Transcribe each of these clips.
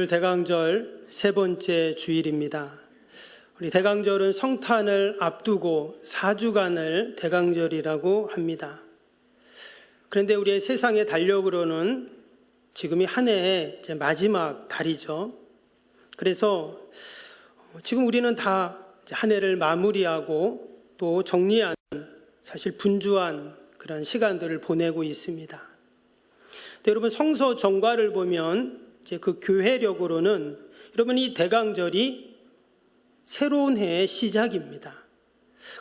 대강절 세 번째 주일입니다. 우리 대강절은 성탄을 앞두고 4주간을 대강절이라고 합니다. 그런데 우리의 세상의 달력으로는 지금이 한 해의 마지막 달이죠. 그래서 지금 우리는 다 한 해를 마무리하고 또 정리한, 사실 분주한 그런 시간들을 보내고 있습니다. 여러분, 성서 정과를 보면 이제 그 교회력으로는 여러분, 이 대강절이 새로운 해의 시작입니다.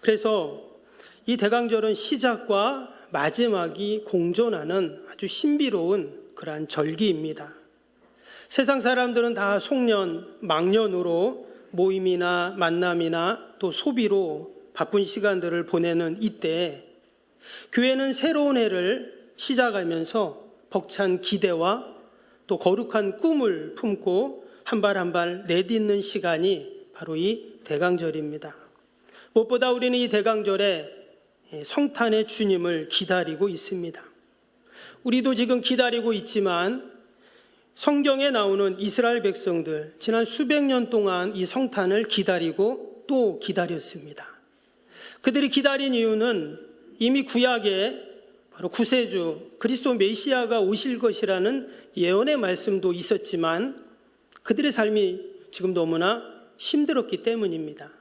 그래서 이 대강절은 시작과 마지막이 공존하는 아주 신비로운 그러한 절기입니다. 세상 사람들은 다 송년, 망년으로 모임이나 만남이나 또 소비로 바쁜 시간들을 보내는 이때 교회는 새로운 해를 시작하면서 벅찬 기대와 또 거룩한 꿈을 품고 한 발 한 발 내딛는 시간이 바로 이 대강절입니다. 무엇보다 우리는 이 대강절에 성탄의 주님을 기다리고 있습니다. 우리도 지금 기다리고 있지만 성경에 나오는 이스라엘 백성들, 지난 수백 년 동안 이 성탄을 기다리고 또 기다렸습니다. 그들이 기다린 이유는 이미 구약에 바로 구세주 그리스도 메시아가 오실 것이라는 예언의 말씀도 있었지만 그들의 삶이 지금 너무나 힘들었기 때문입니다.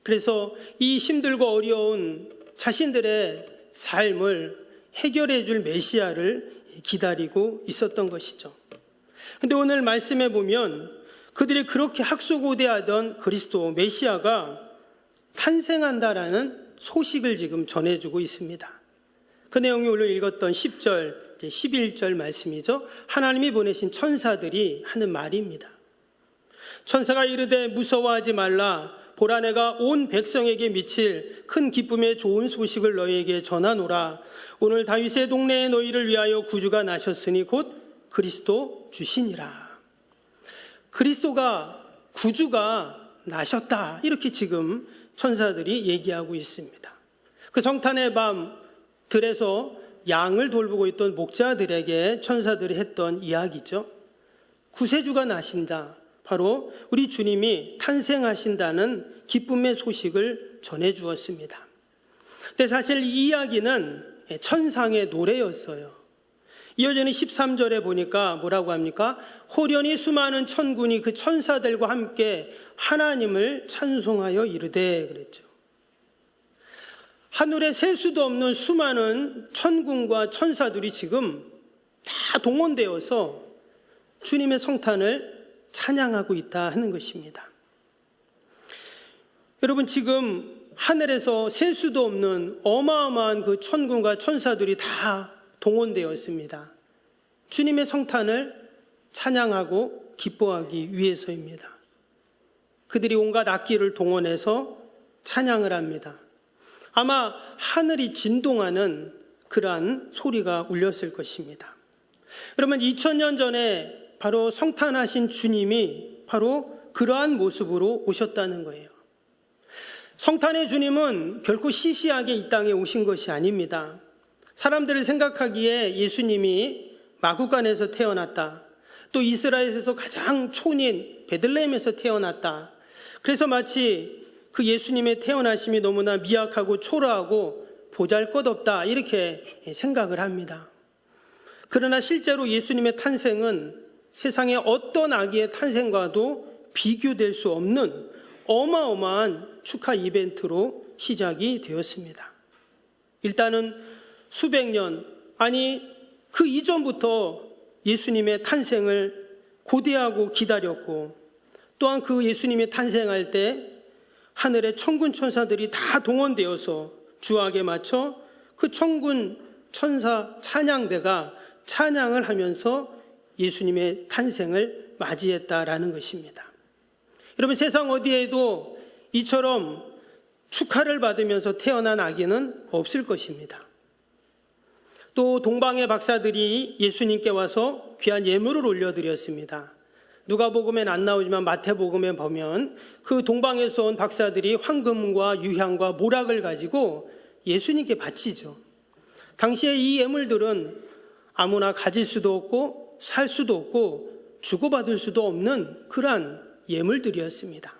그래서 이 힘들고 어려운 자신들의 삶을 해결해 줄 메시아를 기다리고 있었던 것이죠. 그런데 오늘 말씀에 보면 그들이 그렇게 학수고대하던 그리스도 메시아가 탄생한다라는 소식을 지금 전해주고 있습니다. 그 내용이 오늘 읽었던 10절, 11절 말씀이죠. 하나님이 보내신 천사들이 하는 말입니다. 천사가 이르되 무서워하지 말라. 보라, 내가 온 백성에게 미칠 큰 기쁨의 좋은 소식을 너희에게 전하노라. 오늘 다윗의 동네에 너희를 위하여 구주가 나셨으니 곧 그리스도 주시니라. 그리스도가, 구주가 나셨다, 이렇게 지금 천사들이 얘기하고 있습니다. 그 성탄의 밤 들에서 양을 돌보고 있던 목자들에게 천사들이 했던 이야기죠. 구세주가 나신다, 바로 우리 주님이 탄생하신다는 기쁨의 소식을 전해주었습니다. 근데 사실 이 이야기는 천상의 노래였어요. 이어지는 13절에 보니까 뭐라고 합니까? 호련히 수많은 천군이 그 천사들과 함께 하나님을 찬송하여 이르되, 그랬죠. 하늘에 셀 수도 없는 수많은 천군과 천사들이 지금 다 동원되어서 주님의 성탄을 찬양하고 있다 하는 것입니다. 여러분, 지금 하늘에서 셀 수도 없는 어마어마한 그 천군과 천사들이 다 동원되었습니다. 주님의 성탄을 찬양하고 기뻐하기 위해서입니다. 그들이 온갖 악기를 동원해서 찬양을 합니다. 아마 하늘이 진동하는 그러한 소리가 울렸을 것입니다. 그러면 2000년 전에 바로 성탄하신 주님이 바로 그러한 모습으로 오셨다는 거예요. 성탄의 주님은 결코 시시하게 이 땅에 오신 것이 아닙니다. 사람들을 생각하기에 예수님이 마구간에서 태어났다, 또 이스라엘에서 가장 촌인 베들레헴에서 태어났다, 그래서 마치 그 예수님의 태어나심이 너무나 미약하고 초라하고 보잘것없다, 이렇게 생각을 합니다. 그러나 실제로 예수님의 탄생은 세상의 어떤 아기의 탄생과도 비교될 수 없는 어마어마한 축하 이벤트로 시작이 되었습니다. 일단은 수백 년, 아니 그 이전부터 예수님의 탄생을 고대하고 기다렸고, 또한 그 예수님이 탄생할 때 하늘의 천군 천사들이 다 동원되어서 주악에 맞춰 그 천군 천사 찬양대가 찬양을 하면서 예수님의 탄생을 맞이했다라는 것입니다. 여러분, 세상 어디에도 이처럼 축하를 받으면서 태어난 아기는 없을 것입니다. 또 동방의 박사들이 예수님께 와서 귀한 예물을 올려드렸습니다. 누가복음엔 안 나오지만 마태복음에 보면 그 동방에서 온 박사들이 황금과 유향과 모락을 가지고 예수님께 바치죠. 당시에 이 예물들은 아무나 가질 수도 없고 살 수도 없고 주고받을 수도 없는 그러한 예물들이었습니다.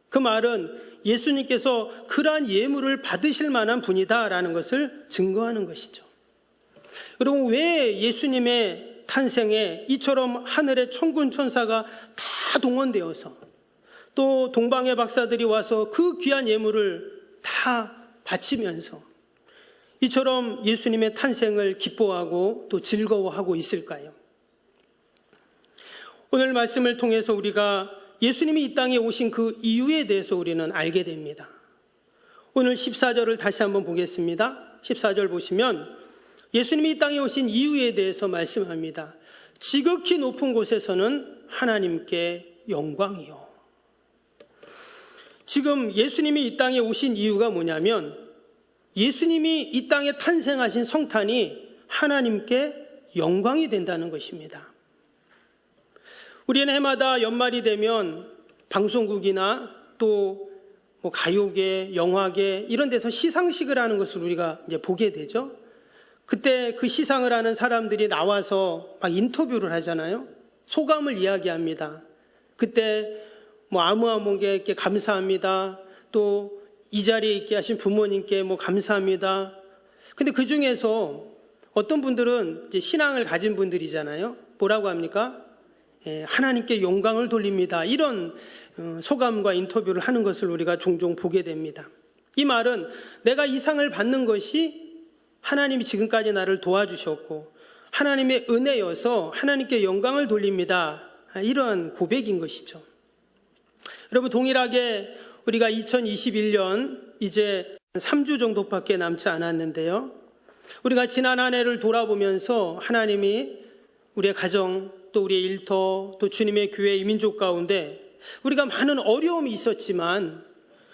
그 말은 예수님께서 그러한 예물을 받으실 만한 분이다라는 것을 증거하는 것이죠. 여러분, 왜 예수님의 탄생에 이처럼 하늘의 천군 천사가 다 동원되어서 또 동방의 박사들이 와서 그 귀한 예물을 다 바치면서 이처럼 예수님의 탄생을 기뻐하고 또 즐거워하고 있을까요? 오늘 말씀을 통해서 우리가 예수님이 이 땅에 오신 그 이유에 대해서 우리는 알게 됩니다. 오늘 14절을 다시 한번 보겠습니다. 14절 보시면 예수님이 이 땅에 오신 이유에 대해서 말씀합니다. 지극히 높은 곳에서는 하나님께 영광이요. 지금 예수님이 이 땅에 오신 이유가 뭐냐면 예수님이 이 땅에 탄생하신 성탄이 하나님께 영광이 된다는 것입니다. 우리는 해마다 연말이 되면 방송국이나 또 가요계, 영화계 이런 데서 시상식을 하는 것을 우리가 이제 보게 되죠. 그때 그 시상을 하는 사람들이 나와서 막 인터뷰를 하잖아요. 소감을 이야기합니다. 그때 아무아무에게 감사합니다. 또 이 자리에 있게 하신 부모님께 감사합니다. 근데 그 중에서 어떤 분들은 이제 신앙을 가진 분들이잖아요. 뭐라고 합니까? 하나님께 영광을 돌립니다. 이런 소감과 인터뷰를 하는 것을 우리가 종종 보게 됩니다. 이 말은 내가 이 상을 받는 것이 하나님이 지금까지 나를 도와주셨고 하나님의 은혜여서 하나님께 영광을 돌립니다. 이러한 고백인 것이죠. 여러분, 동일하게 우리가 2021년 이제 3주 정도밖에 남지 않았는데요. 우리가 지난 한 해를 돌아보면서 하나님이 우리의 가정, 또 우리의 일터, 또 주님의 교회, 이민족 가운데 우리가 많은 어려움이 있었지만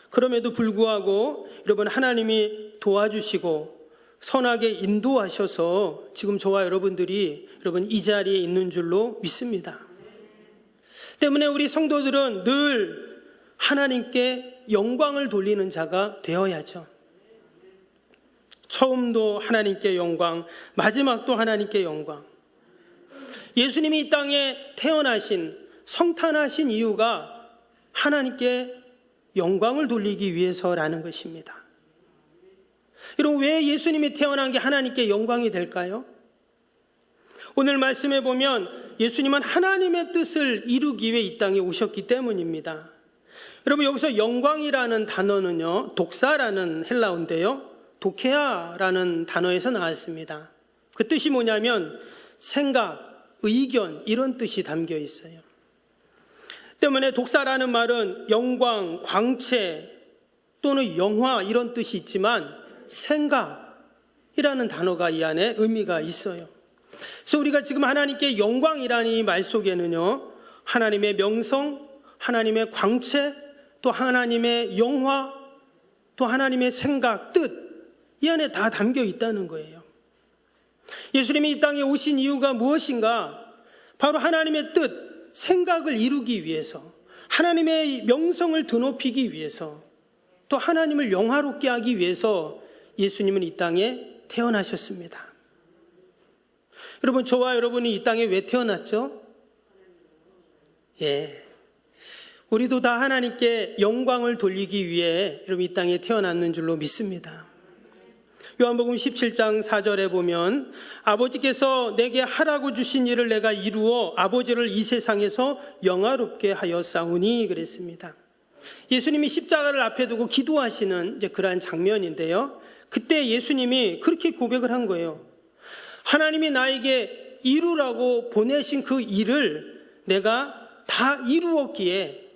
그럼에도 불구하고 여러분, 하나님이 도와주시고 선하게 인도하셔서 지금 저와 여러분들이 여러분 이 자리에 있는 줄로 믿습니다. 때문에 우리 성도들은 늘 하나님께 영광을 돌리는 자가 되어야죠. 처음도 하나님께 영광, 마지막도 하나님께 영광. 예수님이 이 땅에 태어나신, 성탄하신 이유가 하나님께 영광을 돌리기 위해서라는 것입니다. 여러분, 왜 예수님이 태어난 게 하나님께 영광이 될까요? 오늘 말씀해 보면 예수님은 하나님의 뜻을 이루기 위해 이 땅에 오셨기 때문입니다. 여러분, 여기서 영광이라는 단어는요, 독사라는 헬라어인데요, 도케아라는 단어에서 나왔습니다. 그 뜻이 뭐냐면 생각, 의견 이런 뜻이 담겨 있어요. 때문에 독사라는 말은 영광, 광채 또는 영화 이런 뜻이 있지만 생각이라는 단어가 이 안에 의미가 있어요. 그래서 우리가 지금 하나님께 영광이라는 이 말 속에는요, 하나님의 명성, 하나님의 광채, 또 하나님의 영화, 또 하나님의 생각, 뜻 이 안에 다 담겨 있다는 거예요. 예수님이 이 땅에 오신 이유가 무엇인가? 바로 하나님의 뜻, 생각을 이루기 위해서, 하나님의 명성을 드높이기 위해서, 또 하나님을 영화롭게 하기 위해서 예수님은 이 땅에 태어나셨습니다. 여러분, 저와 여러분이 이 땅에 왜 태어났죠? 우리도 다 하나님께 영광을 돌리기 위해 여러분 이 땅에 태어났는 줄로 믿습니다. 요한복음 17장 4절에 보면 아버지께서 내게 하라고 주신 일을 내가 이루어 아버지를 이 세상에서 영화롭게 하였사오니 그랬습니다. 예수님이 십자가를 앞에 두고 기도하시는 이제 그러한 장면인데요. 그때 예수님이 그렇게 고백을 한 거예요. 하나님이 나에게 이루라고 보내신 그 일을 내가 다 이루었기에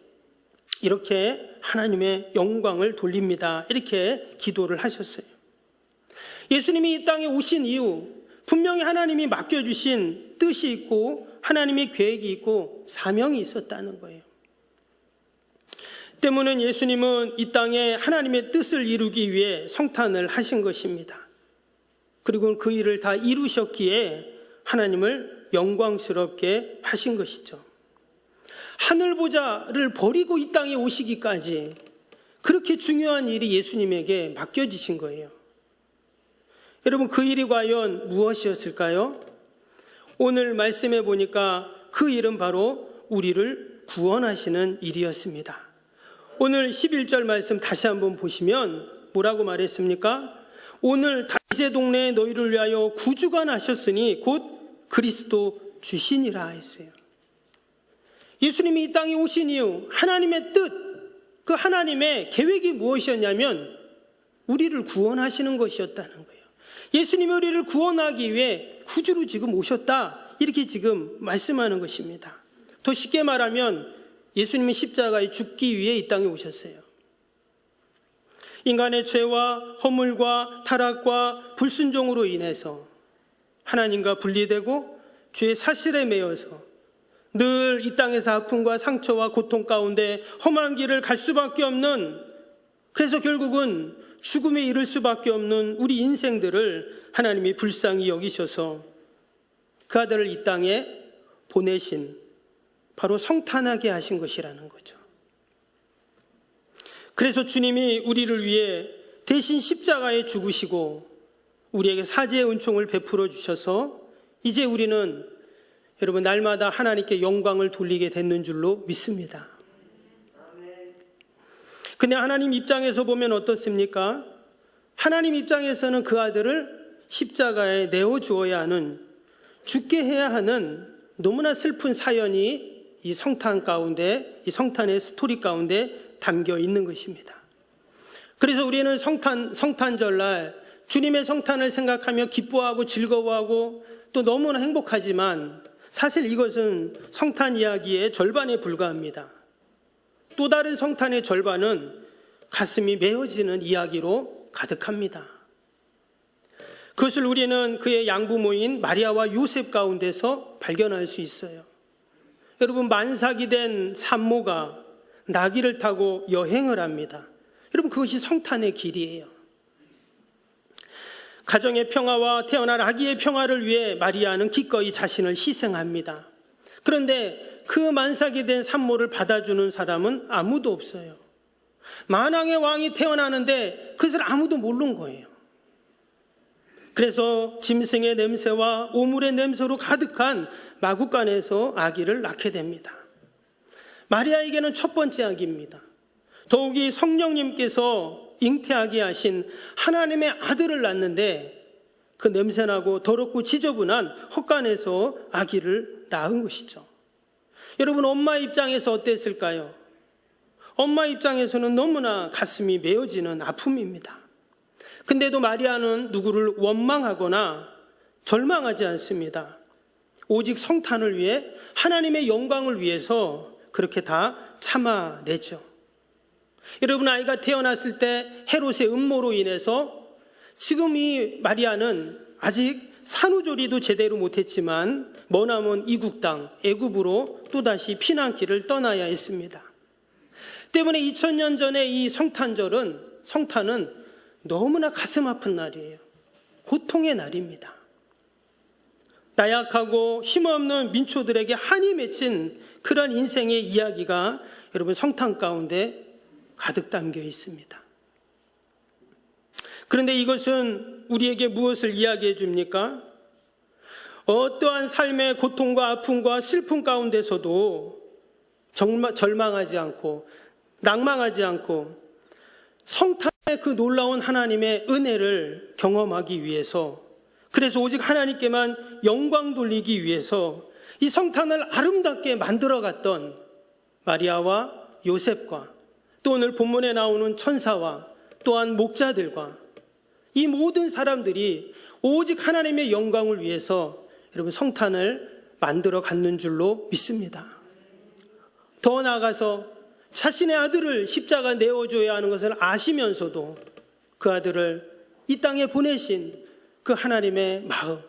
이렇게 하나님의 영광을 돌립니다. 이렇게 기도를 하셨어요. 예수님이 이 땅에 오신 이유, 분명히 하나님이 맡겨주신 뜻이 있고 하나님의 계획이 있고 사명이 있었다는 거예요. 때문에 예수님은 이 땅에 하나님의 뜻을 이루기 위해 성탄을 하신 것입니다. 그리고 그 일을 다 이루셨기에 하나님을 영광스럽게 하신 것이죠. 하늘보좌를 버리고 이 땅에 오시기까지 그렇게 중요한 일이 예수님에게 맡겨지신 거예요. 여러분, 그 일이 과연 무엇이었을까요? 오늘 말씀해 보니까 그 일은 바로 우리를 구원하시는 일이었습니다. 오늘 11절 말씀 다시 한번 보시면 뭐라고 말했습니까? 오늘 다윗의 동네에 너희를 위하여 구주가 나셨으니 곧 그리스도 주시니라 했어요. 예수님이 이 땅에 오신 이유, 하나님의 뜻, 그 하나님의 계획이 무엇이었냐면 우리를 구원하시는 것이었다는 거예요. 예수님이 우리를 구원하기 위해 구주로 지금 오셨다, 이렇게 지금 말씀하는 것입니다. 더 쉽게 말하면 예수님이 십자가에 죽기 위해 이 땅에 오셨어요. 인간의 죄와 허물과 타락과 불순종으로 인해서 하나님과 분리되고 죄의 사실에 매여서 늘 이 땅에서 아픔과 상처와 고통 가운데 험한 길을 갈 수밖에 없는, 그래서 결국은 죽음에 이를 수밖에 없는 우리 인생들을 하나님이 불쌍히 여기셔서 그 아들을 이 땅에 보내신, 바로 성탄하게 하신 것이라는 거죠. 그래서 주님이 우리를 위해 대신 십자가에 죽으시고 우리에게 사죄의 은총을 베풀어 주셔서 이제 우리는 여러분 날마다 하나님께 영광을 돌리게 됐는 줄로 믿습니다. 근데 하나님 입장에서 보면 어떻습니까? 하나님 입장에서는 그 아들을 십자가에 내어주어야 하는, 죽게 해야 하는 너무나 슬픈 사연이 이 성탄 가운데, 이 성탄의 스토리 가운데 담겨 있는 것입니다. 그래서 우리는 성탄절날 주님의 성탄을 생각하며 기뻐하고 즐거워하고 또 너무나 행복하지만 사실 이것은 성탄 이야기의 절반에 불과합니다. 또 다른 성탄의 절반은 가슴이 메어지는 이야기로 가득합니다. 그것을 우리는 그의 양부모인 마리아와 요셉 가운데서 발견할 수 있어요. 여러분, 만삭이 된 산모가 나귀를 타고 여행을 합니다. 여러분, 그것이 성탄의 길이에요. 가정의 평화와 태어날 아기의 평화를 위해 마리아는 기꺼이 자신을 희생합니다. 그런데 그 만삭이 된 산모를 받아주는 사람은 아무도 없어요. 만왕의 왕이 태어나는데 그것을 아무도 모르는 거예요. 그래서 짐승의 냄새와 오물의 냄새로 가득한 마구간에서 아기를 낳게 됩니다. 마리아에게는 첫 번째 아기입니다. 더욱이 성령님께서 잉태하게 하신 하나님의 아들을 낳는데 그 냄새나고 더럽고 지저분한 헛간에서 아기를 낳은 것이죠. 여러분, 엄마 입장에서 어땠을까요? 엄마 입장에서는 너무나 가슴이 메어지는 아픔입니다. 근데도 마리아는 누구를 원망하거나 절망하지 않습니다. 오직 성탄을 위해, 하나님의 영광을 위해서 그렇게 다 참아내죠. 여러분, 아이가 태어났을 때 헤롯의 음모로 인해서 지금 이 마리아는 아직 산후조리도 제대로 못했지만 머나먼 이국 땅 애굽으로 또다시 피난길을 떠나야 했습니다. 때문에 2000년 전에 이 성탄은 너무나 가슴 아픈 날이에요. 고통의 날입니다. 나약하고 힘없는 민초들에게 한이 맺힌 그런 인생의 이야기가 여러분 성탄 가운데 가득 담겨 있습니다. 그런데 이것은 우리에게 무엇을 이야기해 줍니까? 어떠한 삶의 고통과 아픔과 슬픔 가운데서도 절망하지 않고 낭망하지 않고 성탄의 그 놀라운 하나님의 은혜를 경험하기 위해서, 그래서 오직 하나님께만 영광 돌리기 위해서 이 성탄을 아름답게 만들어갔던 마리아와 요셉과 또 오늘 본문에 나오는 천사와 또한 목자들과 이 모든 사람들이 오직 하나님의 영광을 위해서 여러분 성탄을 만들어 갔는 줄로 믿습니다. 더 나아가서 자신의 아들을 십자가 내어줘야 하는 것을 아시면서도 그 아들을 이 땅에 보내신 그 하나님의 마음,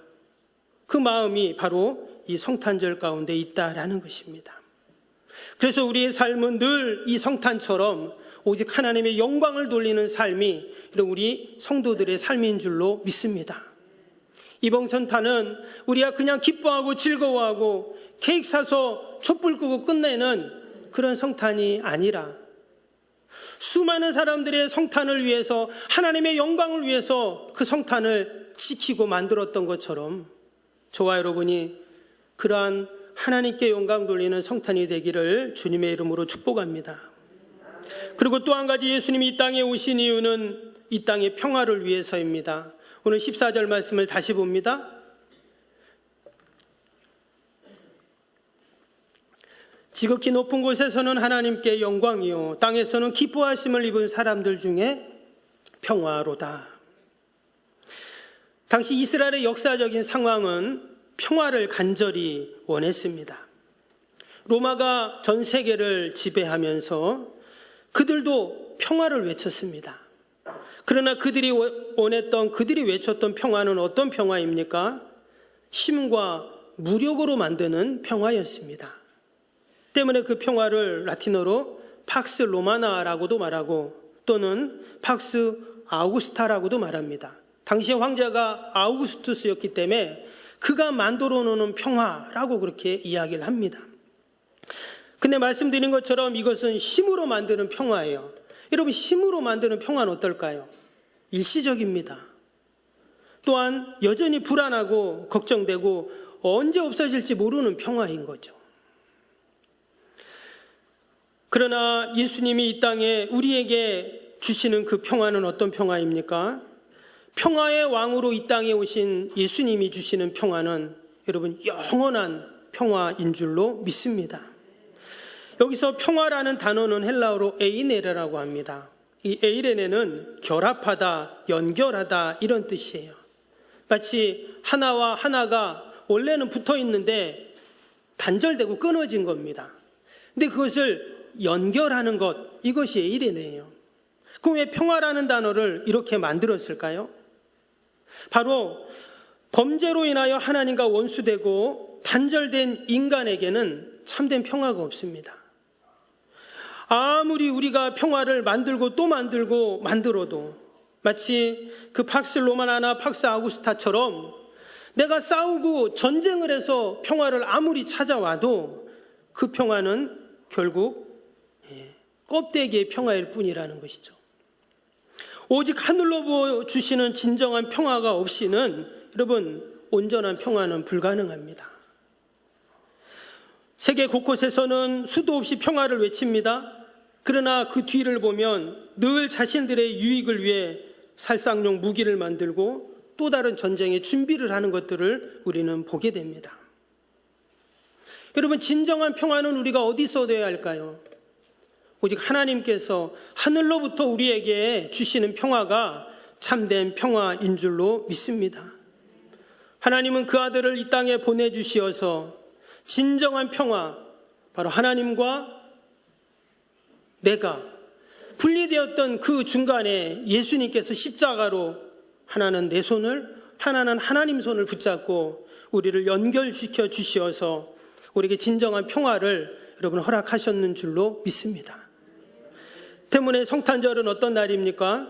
그 마음이 바로 이 성탄절 가운데 있다라는 것입니다. 그래서 우리의 삶은 늘 이 성탄처럼 오직 하나님의 영광을 돌리는 삶이 우리 성도들의 삶인 줄로 믿습니다. 이번 성탄은 우리가 그냥 기뻐하고 즐거워하고 케이크 사서 촛불 끄고 끝내는 그런 성탄이 아니라 수많은 사람들의 성탄을 위해서, 하나님의 영광을 위해서 그 성탄을 지키고 만들었던 것처럼 저와 여러분이 그러한 하나님께 영광 돌리는 성탄이 되기를 주님의 이름으로 축복합니다. 그리고 또 한 가지, 예수님이 이 땅에 오신 이유는 이 땅의 평화를 위해서입니다. 오늘 14절 말씀을 다시 봅니다. 지극히 높은 곳에서는 하나님께 영광이요 땅에서는 기뻐하심을 입은 사람들 중에 평화로다. 당시 이스라엘의 역사적인 상황은 평화를 간절히 원했습니다. 로마가 전 세계를 지배하면서 그들도 평화를 외쳤습니다. 그러나 그들이 원했던, 그들이 외쳤던 평화는 어떤 평화입니까? 힘과 무력으로 만드는 평화였습니다. 때문에 그 평화를 라틴어로 팍스 로마나라고도 말하고 또는 팍스 아우구스타라고도 말합니다. 당시의 황제가 아우구스투스였기 때문에 그가 만들어 놓는 평화라고 그렇게 이야기를 합니다. 근데 말씀드린 것처럼 이것은 힘으로 만드는 평화예요. 여러분, 힘으로 만드는 평화는 어떨까요? 일시적입니다. 또한 여전히 불안하고 걱정되고 언제 없어질지 모르는 평화인 거죠. 그러나 예수님이 이 땅에 우리에게 주시는 그 평화는 어떤 평화입니까? 평화의 왕으로 이 땅에 오신 예수님이 주시는 평화는 여러분 영원한 평화인 줄로 믿습니다. 여기서 평화라는 단어는 헬라어로 에이네라고 합니다. 이 에이레네는 결합하다, 연결하다 이런 뜻이에요. 마치 하나와 하나가 원래는 붙어 있는데 단절되고 끊어진 겁니다. 근데 그것을 연결하는 것, 이것이 에이레네예요. 그럼 왜 평화라는 단어를 이렇게 만들었을까요? 바로 범죄로 인하여 하나님과 원수되고 단절된 인간에게는 참된 평화가 없습니다. 아무리 우리가 평화를 만들고 또 만들고 만들어도 마치 그 팍스 로마나나 팍스 아우구스타처럼 내가 싸우고 전쟁을 해서 평화를 아무리 찾아와도 그 평화는 결국 껍데기의 평화일 뿐이라는 것이죠. 오직 하늘로 주시는 진정한 평화가 없이는 여러분 온전한 평화는 불가능합니다. 세계 곳곳에서는 수도 없이 평화를 외칩니다. 그러나 그 뒤를 보면 늘 자신들의 유익을 위해 살상용 무기를 만들고 또 다른 전쟁에 준비를 하는 것들을 우리는 보게 됩니다. 여러분, 진정한 평화는 우리가 어디서 얻어야 할까요? 오직 하나님께서 하늘로부터 우리에게 주시는 평화가 참된 평화인 줄로 믿습니다. 하나님은 그 아들을 이 땅에 보내주시어서 진정한 평화, 바로 하나님과 내가 분리되었던 그 중간에 예수님께서 십자가로 하나는 내 손을, 하나는 하나님 손을 붙잡고 우리를 연결시켜 주시어서 우리에게 진정한 평화를 여러분 허락하셨는 줄로 믿습니다. 때문에 성탄절은 어떤 날입니까?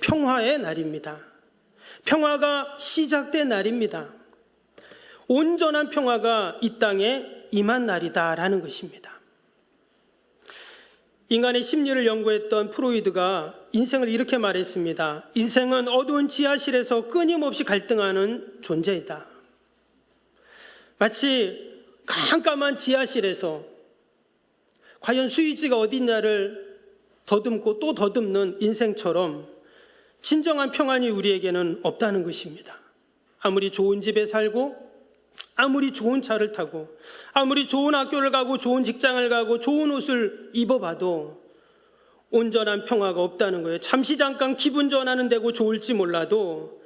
평화의 날입니다. 평화가 시작된 날입니다. 온전한 평화가 이 땅에 임한 날이다라는 것입니다. 인간의 심리를 연구했던 프로이드가 인생을 이렇게 말했습니다. 인생은 어두운 지하실에서 끊임없이 갈등하는 존재이다. 마치 깜깜한 지하실에서 과연 스위치가 어딨냐를 더듬고 또 더듬는 인생처럼 진정한 평안이 우리에게는 없다는 것입니다. 아무리 좋은 집에 살고 아무리 좋은 차를 타고 아무리 좋은 학교를 가고 좋은 직장을 가고 좋은 옷을 입어봐도 온전한 평화가 없다는 거예요. 잠시 잠깐 기분 전환은 되고 좋을지 몰라도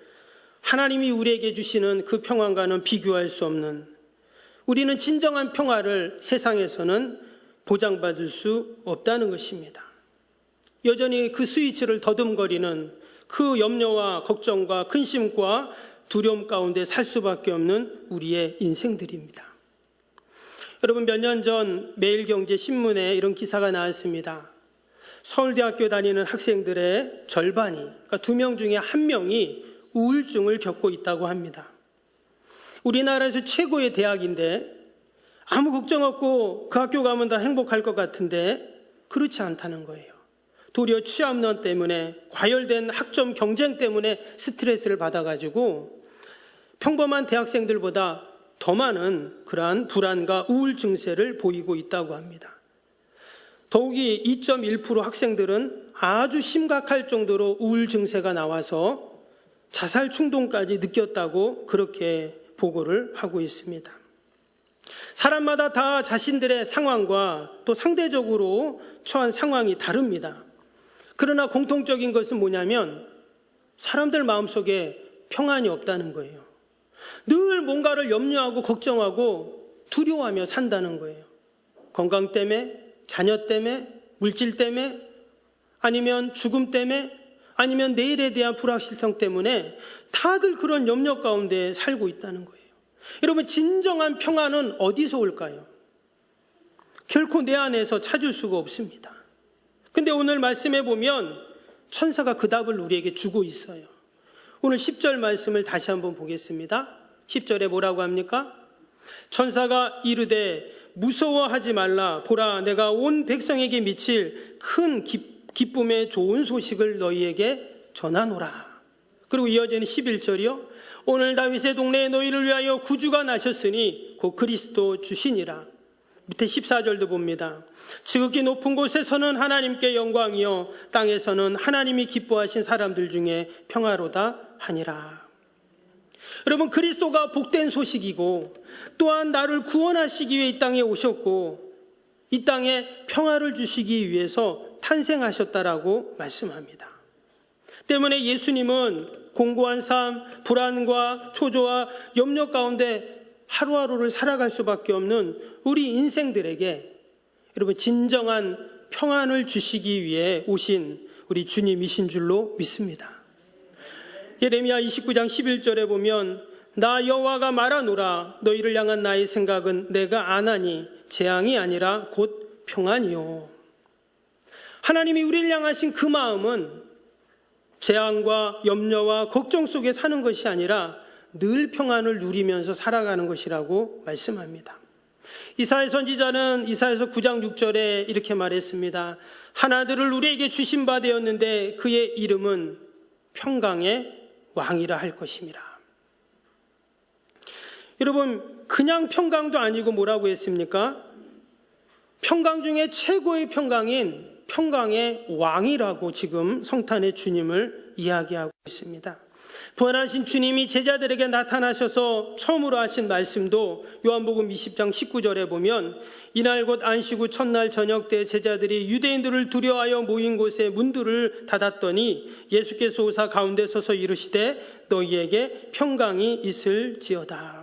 하나님이 우리에게 주시는 그 평안과는 비교할 수 없는, 우리는 진정한 평화를 세상에서는 보장받을 수 없다는 것입니다. 여전히 그 스위치를 더듬거리는 그 염려와 걱정과 근심과 두려움 가운데 살 수밖에 없는 우리의 인생들입니다. 여러분, 몇 년 전 매일경제신문에 이런 기사가 나왔습니다. 서울대학교 다니는 학생들의 절반이, 그러니까 2명 중에 1명이 우울증을 겪고 있다고 합니다. 우리나라에서 최고의 대학인데 아무 걱정 없고 그 학교 가면 다 행복할 것 같은데 그렇지 않다는 거예요. 도리어 취업난 때문에, 과열된 학점 경쟁 때문에 스트레스를 받아가지고 평범한 대학생들보다 더 많은 그러한 불안과 우울 증세를 보이고 있다고 합니다. 더욱이 2.1% 학생들은 아주 심각할 정도로 우울 증세가 나와서 자살 충동까지 느꼈다고 그렇게 보고를 하고 있습니다. 사람마다 다 자신들의 상황과 또 상대적으로 처한 상황이 다릅니다. 그러나 공통적인 것은 뭐냐면 사람들 마음속에 평안이 없다는 거예요. 늘 뭔가를 염려하고 걱정하고 두려워하며 산다는 거예요. 건강 때문에, 자녀 때문에, 물질 때문에, 아니면 죽음 때문에, 아니면 내일에 대한 불확실성 때문에 다들 그런 염려 가운데 살고 있다는 거예요. 여러분, 진정한 평안은 어디서 올까요? 결코 내 안에서 찾을 수가 없습니다. 근데 오늘 말씀해 보면 천사가 그 답을 우리에게 주고 있어요. 오늘 10절 말씀을 다시 한번 보겠습니다. 10절에 뭐라고 합니까? 천사가 이르되 무서워하지 말라. 보라, 내가 온 백성에게 미칠 큰 기쁨의 좋은 소식을 너희에게 전하노라. 그리고 이어지는 11절이요. 오늘 다윗의 동네에 너희를 위하여 구주가 나셨으니 곧 그리스도 주시니라. 밑에 14절도 봅니다. 지극히 높은 곳에서는 하나님께 영광이요 땅에서는 하나님이 기뻐하신 사람들 중에 평화로다 하니라. 여러분, 그리스도가 복된 소식이고 또한 나를 구원하시기 위해 이 땅에 오셨고 이 땅에 평화를 주시기 위해서 탄생하셨다라고 말씀합니다. 때문에 예수님은 공고한 삶, 불안과 초조와 염려 가운데 하루하루를 살아갈 수밖에 없는 우리 인생들에게 여러분 진정한 평안을 주시기 위해 오신 우리 주님이신 줄로 믿습니다. 예레미야 29장 11절에 보면 나 여호와가 말하노라 너희를 향한 나의 생각은 내가 아나니 재앙이 아니라 곧 평안이요. 하나님이 우리를 향하신 그 마음은 재앙과 염려와 걱정 속에 사는 것이 아니라 늘 평안을 누리면서 살아가는 것이라고 말씀합니다. 이사야 선지자는 이사야서 9장 6절에 이렇게 말했습니다. 하나들을 우리에게 주신 바 되었는데 그의 이름은 평강의 왕이라 할 것임이라. 여러분, 그냥 평강도 아니고 뭐라고 했습니까? 평강 중에 최고의 평강인 평강의 왕이라고 지금 성탄의 주님을 이야기하고 있습니다. 부활하신 주님이 제자들에게 나타나셔서 처음으로 하신 말씀도 요한복음 20장 19절에 보면 이날 곧 안식 후 첫날 저녁 때 제자들이 유대인들을 두려워하여 모인 곳에 문들을 닫았더니 예수께서 오사 가운데 서서 이르시되 너희에게 평강이 있을지어다.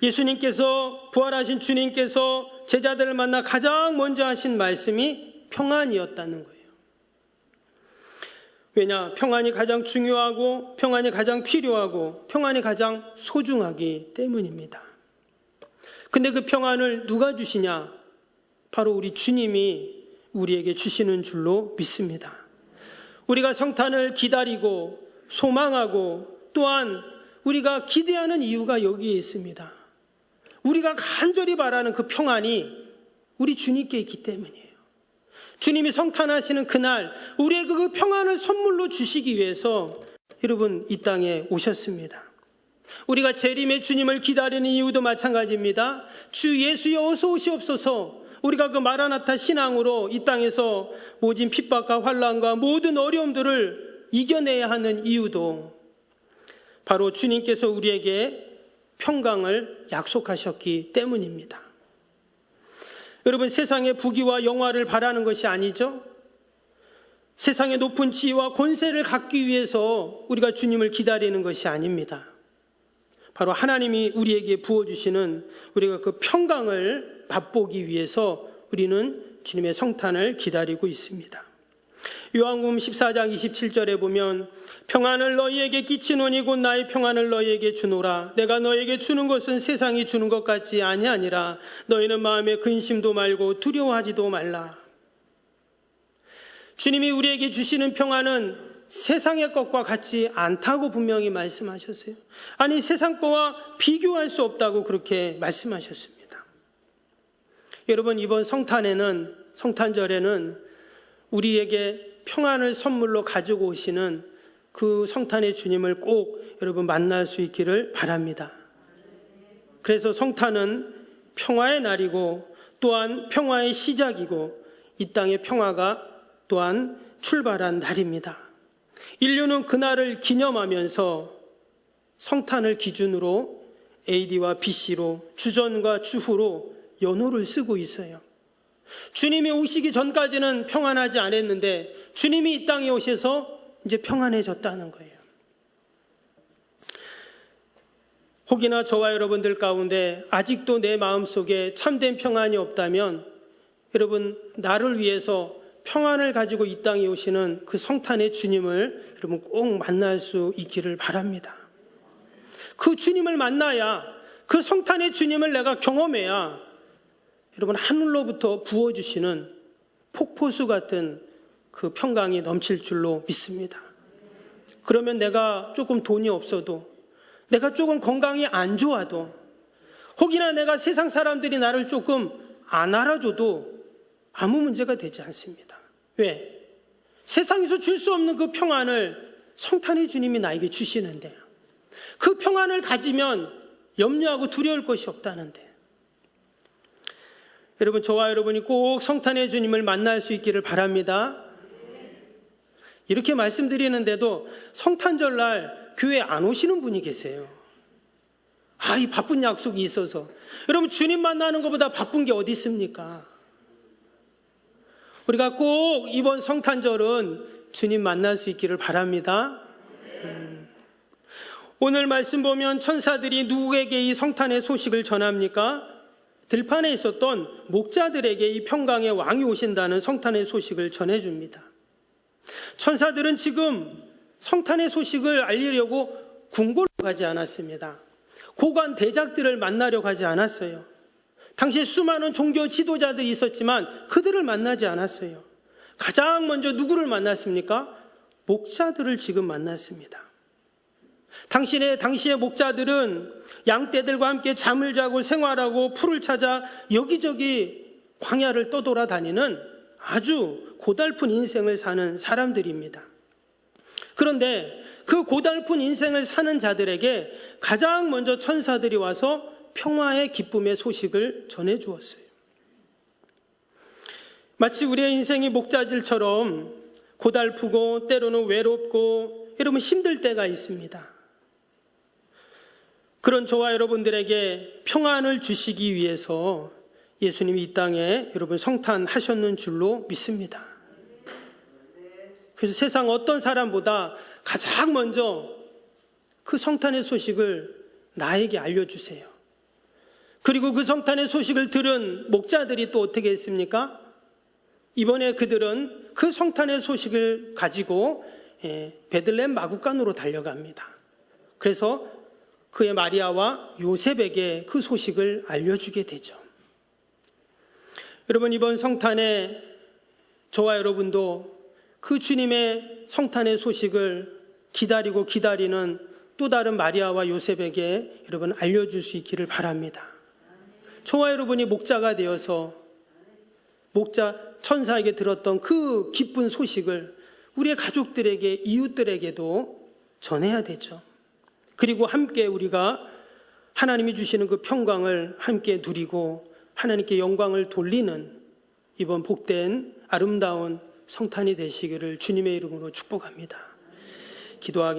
예수님께서 부활하신 주님께서 제자들을 만나 가장 먼저 하신 말씀이 평안이었다는 거예요. 왜냐? 평안이 가장 중요하고 평안이 가장 필요하고 평안이 가장 소중하기 때문입니다. 근데 그 평안을 누가 주시냐? 바로 우리 주님이 우리에게 주시는 줄로 믿습니다. 우리가 성탄을 기다리고 소망하고 또한 우리가 기대하는 이유가 여기에 있습니다. 우리가 간절히 바라는 그 평안이 우리 주님께 있기 때문이에요. 주님이 성탄하시는 그날 우리에게 그 평안을 선물로 주시기 위해서 여러분 이 땅에 오셨습니다. 우리가 재림의 주님을 기다리는 이유도 마찬가지입니다. 주 예수여 어서 오시옵소서. 우리가 그 마라나타 신앙으로 이 땅에서 모진 핍박과 환난과 모든 어려움들을 이겨내야 하는 이유도 바로 주님께서 우리에게 평강을 약속하셨기 때문입니다. 여러분, 세상의 부귀와 영화를 바라는 것이 아니죠. 세상의 높은 지위와 권세를 갖기 위해서 우리가 주님을 기다리는 것이 아닙니다. 바로 하나님이 우리에게 부어주시는 우리가 그 평강을 맛보기 위해서 우리는 주님의 성탄을 기다리고 있습니다. 요한복음 14장 27절에 보면 평안을 너희에게 끼치노니 곧 나의 평안을 너희에게 주노라. 내가 너희에게 주는 것은 세상이 주는 것 같지 아니하니라. 너희는 마음에 근심도 말고 두려워하지도 말라. 주님이 우리에게 주시는 평안은 세상의 것과 같지 않다고 분명히 말씀하셨어요. 아니, 세상 것과 비교할 수 없다고 그렇게 말씀하셨습니다. 여러분, 이번 성탄절에는 우리에게 평안을 선물로 가지고 오시는 그 성탄의 주님을 꼭 여러분 만날 수 있기를 바랍니다. 그래서 성탄은 평화의 날이고 또한 평화의 시작이고 이 땅의 평화가 또한 출발한 날입니다. 인류는 그날을 기념하면서 성탄을 기준으로 AD와 BC로 주전과 주후로 연호를 쓰고 있어요. 주님이 오시기 전까지는 평안하지 않았는데 주님이 이 땅에 오셔서 이제 평안해졌다는 거예요. 혹이나 저와 여러분들 가운데 아직도 내 마음속에 참된 평안이 없다면 여러분, 나를 위해서 평안을 가지고 이 땅에 오시는 그 성탄의 주님을 여러분 꼭 만날 수 있기를 바랍니다. 그 주님을 만나야, 그 성탄의 주님을 내가 경험해야 여러분 하늘로부터 부어주시는 폭포수 같은 그 평강이 넘칠 줄로 믿습니다. 그러면 내가 조금 돈이 없어도, 내가 조금 건강이 안 좋아도, 혹이나 내가 세상 사람들이 나를 조금 안 알아줘도 아무 문제가 되지 않습니다. 왜? 세상에서 줄 수 없는 그 평안을 성탄의 주님이 나에게 주시는데, 그 평안을 가지면 염려하고 두려울 것이 없다는데, 여러분, 저와 여러분이 꼭 성탄의 주님을 만날 수 있기를 바랍니다. 이렇게 말씀드리는데도 성탄절날 교회 안 오시는 분이 계세요. 이 바쁜 약속이 있어서. 여러분, 주님 만나는 것보다 바쁜 게 어디 있습니까? 우리가 꼭 이번 성탄절은 주님 만날 수 있기를 바랍니다. 오늘 말씀 보면 천사들이 누구에게 이 성탄의 소식을 전합니까? 들판에 있었던 목자들에게 이 평강의 왕이 오신다는 성탄의 소식을 전해줍니다. 천사들은 지금 성탄의 소식을 알리려고 궁궐로 가지 않았습니다. 고관 대작들을 만나려 가지 않았어요. 당시에 수많은 종교 지도자들이 있었지만 그들을 만나지 않았어요. 가장 먼저 누구를 만났습니까? 목자들을 지금 만났습니다. 당시의 목자들은 양떼들과 함께 잠을 자고 생활하고 풀을 찾아 여기저기 광야를 떠돌아다니는 아주 고달픈 인생을 사는 사람들입니다. 그런데 그 고달픈 인생을 사는 자들에게 가장 먼저 천사들이 와서 평화의 기쁨의 소식을 전해주었어요. 마치 우리의 인생이 목자들처럼 고달프고 때로는 외롭고 여러분 힘들 때가 있습니다. 그런 저와 여러분들에게 평안을 주시기 위해서 예수님이 이 땅에 여러분 성탄하셨는 줄로 믿습니다. 그래서 세상 어떤 사람보다 가장 먼저 그 성탄의 소식을 나에게 알려주세요. 그리고 그 성탄의 소식을 들은 목자들이 또 어떻게 했습니까? 이번에 그들은 그 성탄의 소식을 가지고 베들레헴 마구간으로 달려갑니다. 그래서 그의 마리아와 요셉에게 그 소식을 알려주게 되죠. 여러분, 이번 성탄에 저와 여러분도 그 주님의 성탄의 소식을 기다리고 기다리는 또 다른 마리아와 요셉에게 여러분 알려줄 수 있기를 바랍니다. 저와 여러분이 목자가 되어서 목자 천사에게 들었던 그 기쁜 소식을 우리의 가족들에게, 이웃들에게도 전해야 되죠. 그리고 함께 우리가 하나님이 주시는 그 평강을 함께 누리고 하나님께 영광을 돌리는 이번 복된 아름다운 성탄이 되시기를 주님의 이름으로 축복합니다. 기도하겠습니다.